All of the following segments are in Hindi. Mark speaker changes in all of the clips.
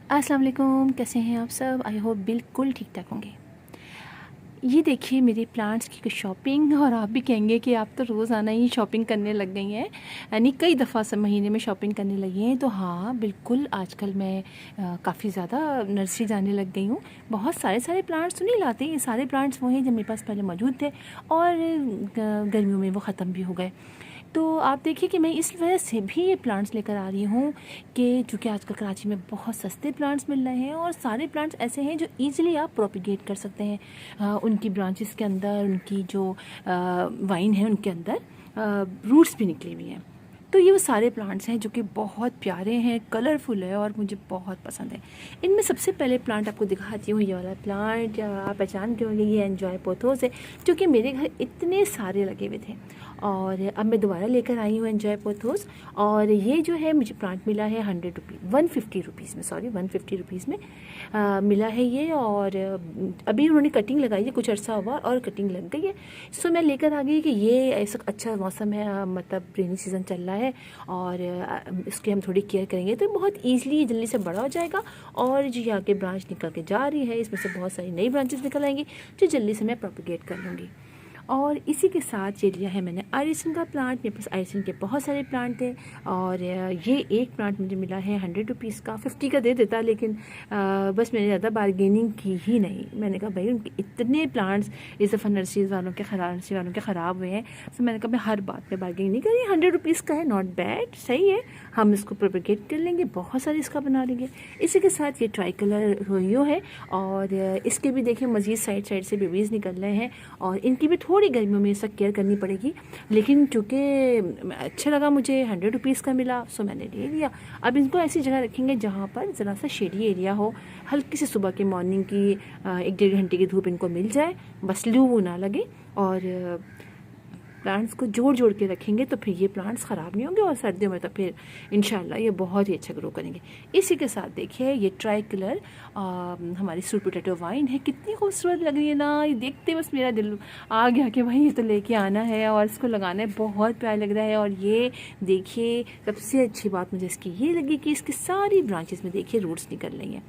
Speaker 1: अस्सलाम वालेकुम, कैसे हैं आप सब? आई होप बिल्कुल ठीक ठाक होंगे। ये देखिए मेरे प्लांट्स की शॉपिंग, और आप भी कहेंगे कि आप तो रोज़ाना ही शॉपिंग करने लग गई हैं, यानी कई दफ़ा सब महीने में शॉपिंग करने लगी हैं। तो हाँ, बिल्कुल आजकल मैं काफ़ी ज़्यादा नर्सरी जाने लग गई हूँ। बहुत सारे सारे प्लांट्स तो नहीं लाते, ये सारे प्लांट्स वो हैं जो मेरे पास पहले मौजूद थे और गर्मियों में वो ख़त्म भी हो गए। तो आप देखिए कि मैं इस वजह से भी ये प्लांट्स लेकर आ रही हूँ कि चूँकि आजकल कराची में बहुत सस्ते प्लांट्स मिल रहे हैं और सारे प्लांट्स ऐसे हैं जो ईज़िली आप प्रोपिगेट कर सकते हैं। उनकी ब्रांचेस के अंदर, उनकी जो वाइन है उनके अंदर रूट्स भी निकली हुई हैं। तो ये वो सारे प्लांट्स हैं जो कि बहुत प्यारे हैं, कलरफुल है और मुझे बहुत पसंद है। इनमें सबसे पहले प्लांट आपको दिखाती हूँ, ये वाला प्लांट। आप पहचान के होंगे, ये एन्जॉय पोथोस है, जो कि मेरे घर इतने सारे लगे हुए थे और अब मैं दोबारा लेकर आई हूँ एन्जॉय पोथोस। और ये जो है मुझे प्लांट मिला है 150 रुपीज़ में, सॉरी 150 रुपीज़ में मिला है ये। और अभी उन्होंने कटिंग लगाई है, कुछ अर्सा हुआ और कटिंग लग गई है। सो मैं लेकर आ गई कि ये ऐसा अच्छा मौसम है, मतलब रेनी सीज़न चल रहा है और इसकी हम थोड़ी केयर करेंगे तो बहुत ईजिली जल्दी से बड़ा हो जाएगा। और जो यहाँ के ब्रांच निकल के जा रही है, इसमें से बहुत सारी नई ब्रांचेस निकल आएंगी जो जल्दी से मैं प्रोपिगेट कर लूँगी। और इसी के साथ ये लिया है मैंने आइरिसन का प्लांट। मेरे पास आइरिसन के बहुत सारे प्लांट थे और ये एक प्लांट मुझे मिला है 100 रुपीज़ का। 50 का दे देता, लेकिन बस मैंने ज़्यादा बारगेनिंग की ही नहीं। मैंने कहा भाई उनके इतने प्लांट्स इस दफ़ा नर्सरी वालों के ख़राब हुए हैं, तो मैंने कहा मैं हर बात में बारगेनिंग नहीं करी। 100 रुपीज़ का है, नॉट बैड, सही है, हम इसको प्रोपिगेट कर लेंगे, बहुत सारे इसका बना लेंगे। इसी के साथ ये ट्राई कलर रोयो है और इसके भी देखिए मज़ीद साइड साइड से बेबीज़ निकल रहे हैं और इनकी भी थोड़ी गर्मियों में इसका केयर करनी पड़ेगी। लेकिन चूँकि अच्छा लगा मुझे, 100 रुपीज़ का मिला, सो मैंने ले लिया। अब इनको ऐसी जगह रखेंगे जहाँ पर ज़रा सा शेडी एरिया हो, हल्की सी सुबह के मॉर्निंग की 1-1.5 घंटे की धूप इनको मिल जाए, बस लू ना लगे। और प्लांट्स को जोड़ जोड़ के रखेंगे तो फिर ये प्लांट्स ख़राब नहीं होंगे और सर्दियों में तो फिर इंशाल्लाह ये बहुत ही अच्छा ग्रो करेंगे। इसी के साथ देखिए ये ट्राई कलर हमारी स्वीट पोटैटो वाइन है, कितनी खूबसूरत लग रही है ना। ये देखते बस मेरा दिल आ गया कि भाई ये तो लेके आना है और इसको लगाना है, बहुत प्यारा लग रहा है। और ये देखिए सबसे अच्छी बात मुझे इसकी ये लगी कि इसकी सारी ब्रांचेस में देखिए रूट्स निकल रही हैं।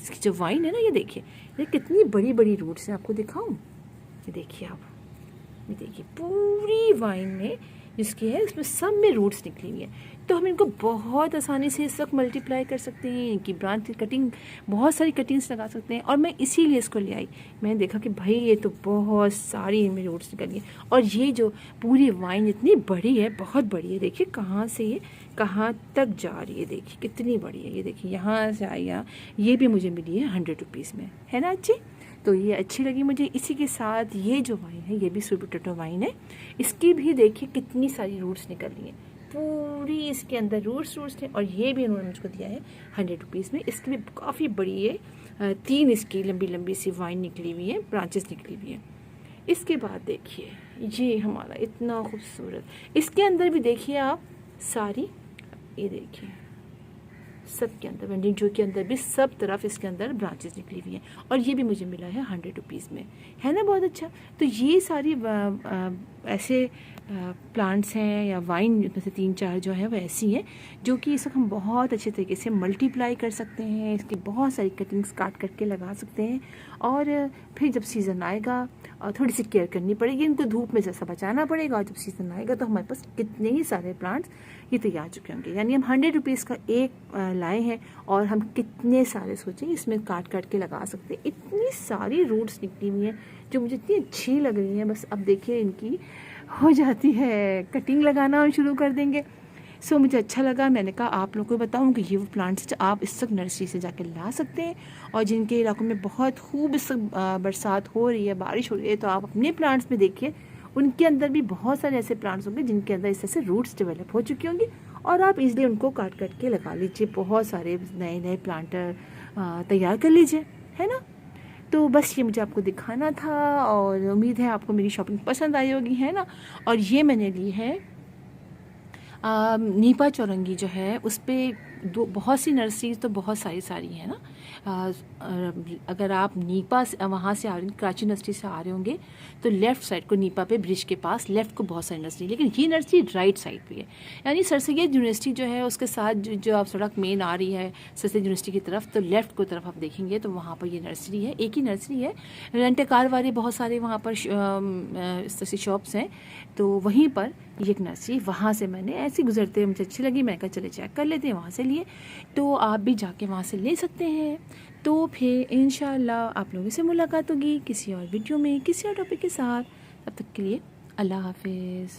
Speaker 1: इसकी जो वाइन है ना, ये देखिए ये कितनी बड़ी बड़ी रूट्स हैं, आपको दिखाऊँ, ये देखिए आप, ये देखिए पूरी वाइन में जिसकी है उसमें सब में रूट्स निकली हुई हैं। तो हम इनको बहुत आसानी से इस वक्त मल्टीप्लाई कर सकते हैं, इनकी ब्रांच कटिंग, बहुत सारी कटिंग्स लगा सकते हैं। और मैं इसीलिए इसको ले आई, मैंने देखा कि भाई ये तो बहुत सारी इनमें रूट्स निकल गई। और ये जो पूरी वाइन इतनी बड़ी है, बहुत बड़ी है, देखिए कहाँ से ये कहाँ तक जा रही है, देखिए कितनी बड़ी है। ये देखिए यहाँ से आई, यहाँ ये भी मुझे मिली है 100 रुपीज़ में, है ना अच्छी। तो ये अच्छी लगी मुझे। इसी के साथ ये जो वाइन है, ये भी स्वीट पोटैटो वाइन है, इसकी भी देखिए कितनी सारी रूट्स निकल रही हैं, पूरी इसके अंदर रूट्स थे। और ये भी उन्होंने मुझको दिया है 100 रुपीज़ में। इसकी भी काफ़ी बड़ी है, 3 इसकी लंबी लंबी सी वाइन निकली हुई है, ब्रांचेस निकली हुई हैं। इसके बाद देखिए ये हमारा इतना खूबसूरत, इसके अंदर भी देखिए आप सारी, ये देखिए सब के अंदर वेंडिंग जो के अंदर भी सब तरफ इसके अंदर ब्रांचेस निकली हुई हैं। और ये भी मुझे मिला है 100 रुपीज़ में, है ना बहुत अच्छा। तो ये सारी ऐसे प्लांट्स हैं या वाइन में से 3-4 जो है वो ऐसी हैं जो कि इसको हम बहुत अच्छे तरीके से मल्टीप्लाई कर सकते हैं। इसकी बहुत सारी कटिंग्स काट करके लगा सकते हैं और फिर जब सीज़न आएगा और थोड़ी सी केयर करनी पड़ेगी, इनको धूप में जैसा बचाना पड़ेगा। और जब सीज़न आएगा तो हमारे पास कितने ही सारे प्लांट्स ये तैयार चुके होंगे। यानी हम 100 रुपीज़ का एक लाए हैं और हम कितने सारे सोचें इसमें काट काट के लगा सकते हैं। इतनी सारी रूट्स निकली हुई हैं जो मुझे इतनी अच्छी लग रही हैं। बस अब देखिए इनकी हो जाती है कटिंग लगाना हम शुरू कर देंगे। सो मुझे अच्छा लगा, मैंने कहा आप लोगों को बताऊं कि ये वो प्लांट्स आप इस वक्त नर्सरी से जाके ला सकते हैं। और जिनके इलाकों में बहुत खूब इस बरसात हो रही है, बारिश हो रही है, तो आप अपने प्लांट्स में देखिए उनके अंदर भी बहुत सारे ऐसे प्लांट्स होंगे जिनके अंदर इस तरह से रूट्स डेवलप हो चुकी होंगी और आप इजीली उनको काट काट के लगा लीजिए। बहुत सारे नए नए प्लांटर तैयार कर लीजिए, है ना। तो बस ये मुझे आपको दिखाना था और उम्मीद है आपको मेरी शॉपिंग पसंद आई होगी, है ना। और ये मैंने ली है नीपा चौरंगी जो है उस पर बहुत सी नर्सरीज तो बहुत सारी हैं ना। अगर आप नीपा वहाँ से आ रहे कराची नर्सरी से आ रहे होंगे तो लेफ़्ट साइड को नीपा पे ब्रिज के पास लेफ़्ट को बहुत सारी नर्सरी, लेकिन ये नर्सरी राइट साइड पे है। यानी सर सैयद यूनिवर्सिटी जो है उसके साथ जो आप सड़क मेन आ रही है सर सैयद यूनिवर्सिटी की तरफ, तो लेफ़्ट को तरफ आप देखेंगे तो वहाँ पर ये नर्सरी है। एक ही नर्सरी है, रेंट कार वाले बहुत सारे वहाँ पर इस तरह से शॉप्स हैं, तो वहीं पर ये एक नर्सरी, वहाँ से मैंने ऐसे गुजरते हुए मुझे अच्छी लगी, मैं कहा चले चेक कर लेते हैं, वहाँ से लिए। तो आप भी जाके वहाँ से ले सकते हैं। तो फिर इंशाल्लाह आप लोगों से मुलाकात होगी किसी और वीडियो में किसी और टॉपिक के साथ। तब तक के लिए अल्लाह हाफिज़।